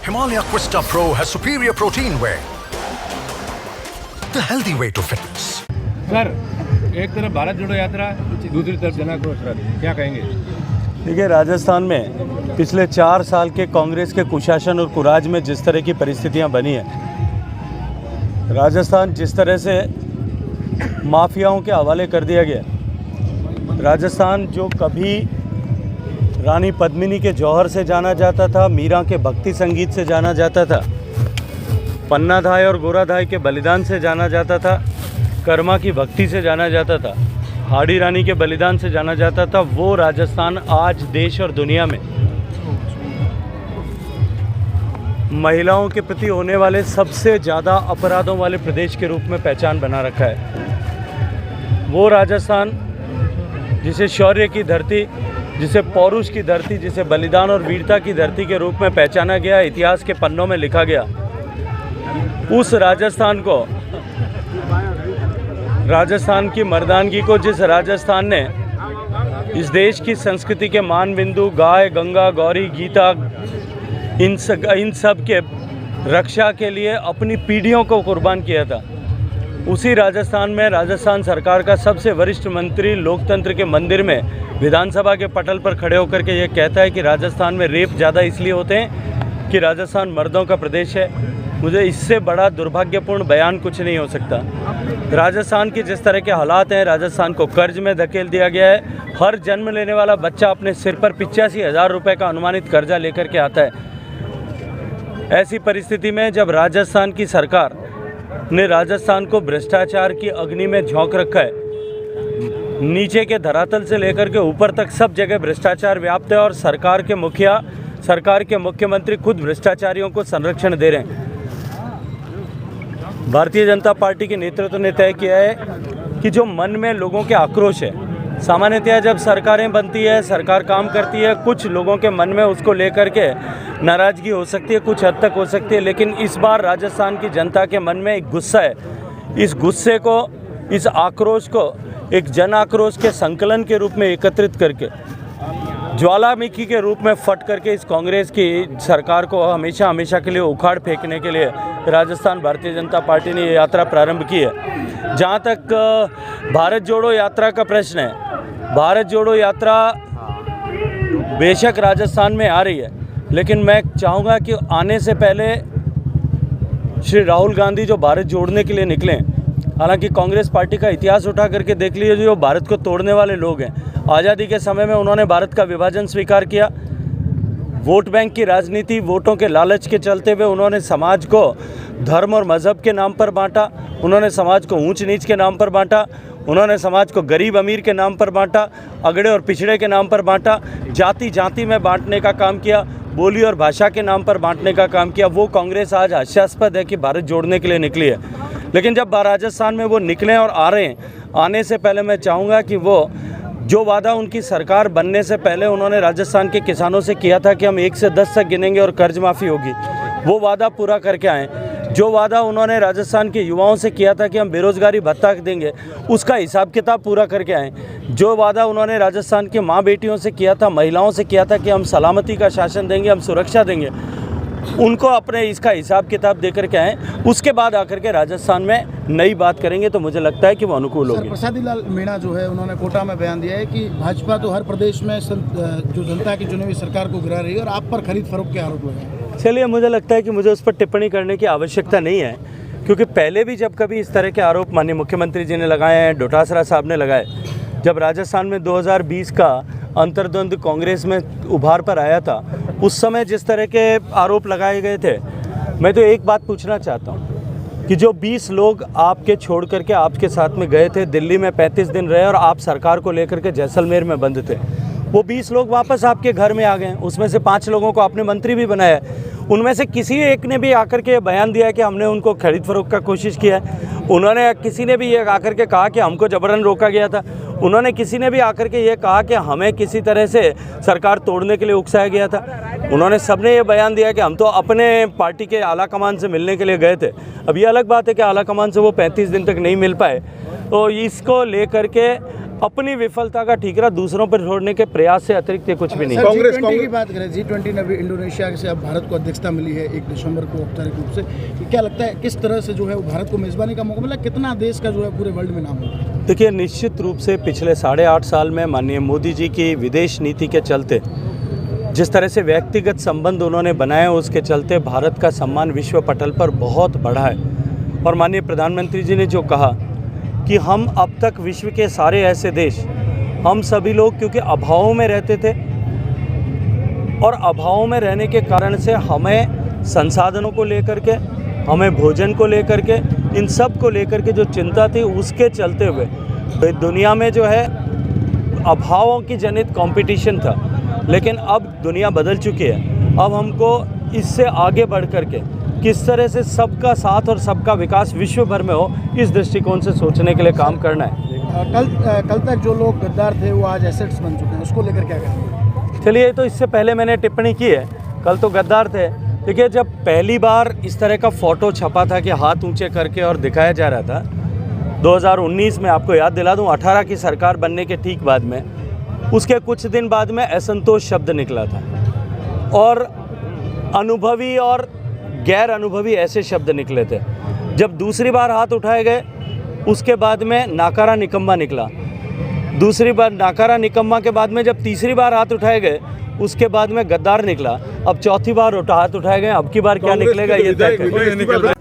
Himalaya Quista Pro has superior protein whey. The healthy way to fitness. Sir, एक तरफ भारत जोड़ो यात्रा, दूसरी तरफ जन आक्रोश रथ, क्या कहेंगे? देखिए, राजस्थान में पिछले 4 साल के कांग्रेस के कुशासन और कुराज में जिस तरह की परिस्थितियां बनी हैं, राजस्थान जिस तरह से माफियाओं के हवाले कर दिया गया, राजस्थान जो कभी रानी पद्मिनी के जौहर से जाना जाता था, मीरा के भक्ति संगीत से जाना जाता था, पन्ना धाय और गोरा धाय के बलिदान से जाना जाता था, कर्मा की भक्ति से जाना जाता था, हाड़ी रानी के बलिदान से जाना जाता था, वो राजस्थान आज देश और दुनिया में महिलाओं के प्रति होने वाले सबसे ज़्यादा अपराधों वाले प्रदेश के रूप में पहचान बना रखा है। वो राजस्थान जिसे शौर्य की धरती, जिसे पौरुष की धरती, जिसे बलिदान और वीरता की धरती के रूप में पहचाना गया, इतिहास के पन्नों में लिखा गया, उस राजस्थान को, राजस्थान की मर्दानगी को, जिस राजस्थान ने इस देश की संस्कृति के मानबिंदु गाय, गंगा, गौरी, गीता, इन सब के रक्षा के लिए अपनी पीढ़ियों को कुर्बान किया था, उसी राजस्थान में राजस्थान सरकार का सबसे वरिष्ठ मंत्री लोकतंत्र के मंदिर में विधानसभा के पटल पर खड़े होकर के ये कहता है कि राजस्थान में रेप ज़्यादा इसलिए होते हैं कि राजस्थान मर्दों का प्रदेश है। मुझे इससे बड़ा दुर्भाग्यपूर्ण बयान कुछ नहीं हो सकता। राजस्थान की जिस तरह के हालात हैं, राजस्थान को कर्ज में धकेल दिया गया है। हर जन्म लेने वाला बच्चा अपने सिर पर 85,000 रुपये का अनुमानित कर्जा लेकर के आता है। ऐसी परिस्थिति में जब राजस्थान की सरकार ने राजस्थान को भ्रष्टाचार की अग्नि में झोंक रखा है, नीचे के धरातल से लेकर के ऊपर तक सब जगह भ्रष्टाचार व्याप्त है और सरकार के मुखिया, सरकार के मुख्यमंत्री खुद भ्रष्टाचारियों को संरक्षण दे रहे हैं। भारतीय जनता पार्टी के नेतृत्व ने तय किया है कि जो मन में लोगों के आक्रोश है, सामान्यतः जब सरकारें बनती है, सरकार काम करती है, कुछ लोगों के मन में उसको लेकर के नाराज़गी हो सकती है, कुछ हद तक हो सकती है, लेकिन इस बार राजस्थान की जनता के मन में एक गुस्सा है। इस गुस्से को, इस आक्रोश को एक जन आक्रोश के संकलन के रूप में एकत्रित करके, ज्वालामुखी के रूप में फट करके इस कांग्रेस की सरकार को हमेशा हमेशा के लिए उखाड़ फेंकने के लिए राजस्थान भारतीय जनता पार्टी ने ये यात्रा प्रारंभ की है। जहाँ तक भारत जोड़ो यात्रा का प्रश्न है, भारत जोड़ो यात्रा बेशक राजस्थान में आ रही है, लेकिन मैं चाहूँगा कि आने से पहले श्री राहुल गांधी जो भारत जोड़ने के लिए निकले, हालांकि कांग्रेस पार्टी का इतिहास उठा करके देख लीजिए, जो भारत को तोड़ने वाले लोग हैं, आज़ादी के समय में उन्होंने भारत का विभाजन स्वीकार किया, वोट बैंक की राजनीति, वोटों के लालच के चलते हुए उन्होंने समाज को धर्म और मज़हब के नाम पर बांटा, उन्होंने समाज को ऊंच नीच के नाम पर बांटा, उन्होंने समाज को गरीब अमीर के नाम पर बांटा, अगड़े और पिछड़े के नाम पर बांटा, जाति जाति में बांटने का काम किया, बोली और भाषा के नाम पर बांटने का काम किया। वो कांग्रेस आज हास्यास्पद है कि भारत जोड़ने के लिए निकली है, लेकिन जब राजस्थान में वो निकले और आ रहे हैं, आने से पहले मैं चाहूँगा कि वो जो वादा उनकी सरकार बनने से पहले उन्होंने राजस्थान के किसानों से किया था कि हम 1 से 10 तक गिनेंगे और कर्ज माफ़ी होगी, वो वादा पूरा करके आएँ। जो वादा उन्होंने राजस्थान के युवाओं से किया था कि हम बेरोज़गारी भत्ता देंगे, उसका हिसाब किताब पूरा करके आएँ। जो वादा उन्होंने राजस्थान के माँ बेटियों से किया था, महिलाओं से किया था कि हम सलामती का शासन देंगे, हम सुरक्षा देंगे, उनको अपने इसका हिसाब किताब दे करके आएँ। उसके बाद आकर के राजस्थान में नई बात करेंगे तो मुझे लगता है कि वो अनुकूल होगी। प्रसादी लाल मीणा जो है, उन्होंने कोटा में बयान दिया है कि भाजपा तो हर प्रदेश में जो जनता की चुनी हुई सरकार को गिरा रही है और आप पर खरीद फरोख्त के आरोप लगे हैं। चलिए, मुझे लगता है कि मुझे उस पर टिप्पणी करने की आवश्यकता नहीं है, क्योंकि पहले भी जब कभी इस तरह के आरोप माननीय मुख्यमंत्री जी ने लगाए हैं, डोटासरा साहब ने लगाए, जब राजस्थान में 2020 का अंतर्द्वंद कांग्रेस में उभार पर आया था, उस समय जिस तरह के आरोप लगाए गए थे, मैं तो एक बात पूछना चाहता हूँ कि जो 20 लोग आपके छोड़ करके आपके साथ में गए थे, दिल्ली में 35 दिन रहे और आप सरकार को लेकर के जैसलमेर में बंद थे, वो 20 लोग वापस आपके घर में आ गए। उसमें से 5 लोगों को आपने मंत्री भी बनाया। उनमें से किसी एक ने भी आकर के बयान दिया कि हमने उनको खरीद फरोख्त का कोशिश किया है। उन्होंने किसी ने भी ये आकर के कहा कि हमको जबरन रोका गया था। उन्होंने किसी ने भी आकर के ये कहा कि हमें किसी तरह से सरकार तोड़ने के लिए उकसाया गया था। उन्होंने सबने ये बयान दिया कि हम तो अपने पार्टी के आला कमान से मिलने के लिए गए थे। अब ये अलग बात है कि आला कमान से वो 35 दिन तक नहीं मिल पाए, तो इसको लेकर के अपनी विफलता का ठीकरा दूसरों पर छोड़ने के प्रयास से अतिरिक्त ये कुछ भी नहीं। सर, G20 की बात करें, G20 में अभी इंडोनेशिया से अब भारत को अध्यक्षता मिली है 1 दिसंबर को औपचारिक रूप से। क्या लगता है किस तरह से जो है वो भारत को मेजबानी का मौका मिला, कितना देश का जो है पूरे वर्ल्ड में नाम होगा? देखिए, निश्चित रूप से पिछले 8.5 साल में माननीय मोदी जी की विदेश नीति के चलते जिस तरह से व्यक्तिगत संबंध उन्होंने बनाए, उसके चलते भारत का सम्मान विश्व पटल पर बहुत बढ़ा है। और माननीय प्रधानमंत्री जी ने जो कहा कि हम अब तक विश्व के सारे ऐसे देश, हम सभी लोग क्योंकि अभावों में रहते थे और अभावों में रहने के कारण से हमें संसाधनों को लेकर के, हमें भोजन को लेकर के, इन सब को लेकर के जो चिंता थी, उसके चलते हुए दुनिया में जो है अभावों की जनित कंपटीशन था। लेकिन अब दुनिया बदल चुकी है। अब हमको इससे आगे बढ़ कर के किस तरह से सबका साथ और सबका विकास विश्व भर में हो, इस दृष्टिकोण से सोचने के लिए काम करना है। कल तक जो लोग गद्दार थे वो आज एसेट्स बन चुके हैं, उसको लेकर क्या कहेंगे? चलिए, तो इससे पहले मैंने टिप्पणी की है, कल तो गद्दार थे। देखिए, जब पहली बार इस तरह का फ़ोटो छपा था कि हाथ ऊंचे करके और दिखाया जा रहा था, 2019 में, आपको याद दिला दूं, 18 की सरकार बनने के ठीक बाद में, उसके कुछ दिन बाद में असंतोष शब्द निकला था और अनुभवी और गैर अनुभवी ऐसे शब्द निकले थे। जब दूसरी बार हाथ उठाए गए, उसके बाद में नाकारा निकम्मा निकला। दूसरी बार नाकारा निकम्मा के बाद में जब तीसरी बार हाथ उठाए गए, उसके बाद में गद्दार निकला। अब चौथी बार हाथ उठाए गए, अब की बार क्या निकलेगा ये तय है।